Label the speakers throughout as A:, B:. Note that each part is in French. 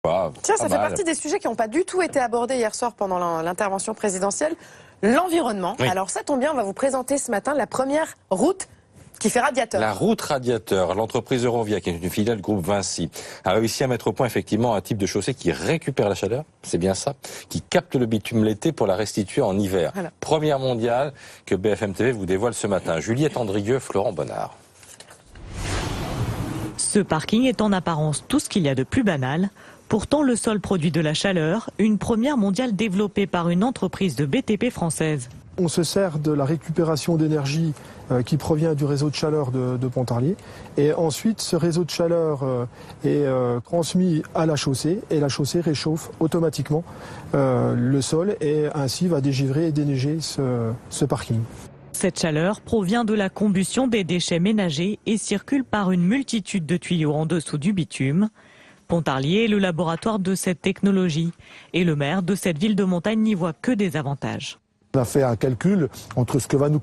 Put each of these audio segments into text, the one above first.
A: Tiens, ça fait partie des sujets qui n'ont pas du tout été abordés hier soir pendant l'intervention présidentielle. L'environnement. Oui. Alors ça tombe bien, on va vous présenter ce matin la première route qui fait radiateur.
B: La route radiateur, l'entreprise Eurovia, qui est une filiale du groupe Vinci, a réussi à mettre au point effectivement un type de chaussée qui récupère la chaleur, c'est bien ça, qui capte le bitume l'été pour la restituer en hiver. Voilà. Première mondiale que BFM TV vous dévoile ce matin. Juliette Andrieux, Florent Bonnard.
C: Ce parking est en apparence tout ce qu'il y a de plus banal. Pourtant, le sol produit de la chaleur, une première mondiale développée par une entreprise de BTP française.
D: On se sert de la récupération d'énergie qui provient du réseau de chaleur de Pontarlier. Et ensuite, ce réseau de chaleur est transmis à la chaussée et la chaussée réchauffe automatiquement le sol et ainsi va dégivrer et déneiger ce parking.
C: Cette chaleur provient de la combustion des déchets ménagers et circule par une multitude de tuyaux en dessous du bitume. Pontarlier est le laboratoire de cette technologie et le maire de cette ville de montagne n'y voit que des avantages.
E: On a fait un calcul entre ce que vont nous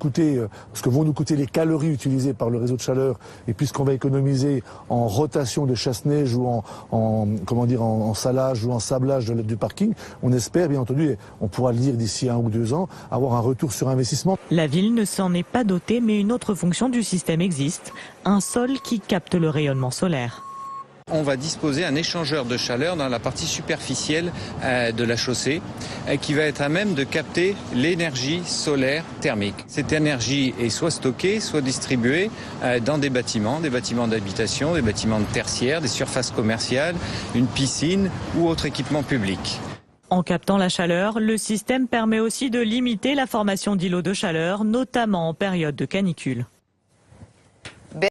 E: coûter les calories utilisées par le réseau de chaleur et puis ce qu'on va économiser en rotation de chasse-neige ou en salage ou en sablage du parking. On espère, bien entendu, on pourra le dire d'ici 1 ou 2 ans, avoir un retour sur investissement.
C: La ville ne s'en est pas dotée, mais une autre fonction du système existe, un sol qui capte le rayonnement solaire.
F: On va disposer d'un échangeur de chaleur dans la partie superficielle de la chaussée qui va être à même de capter l'énergie solaire thermique. Cette énergie est soit stockée, soit distribuée dans des bâtiments d'habitation, des bâtiments tertiaires, des surfaces commerciales, une piscine ou autre équipement public.
C: En captant la chaleur, le système permet aussi de limiter la formation d'îlots de chaleur, notamment en période de canicule.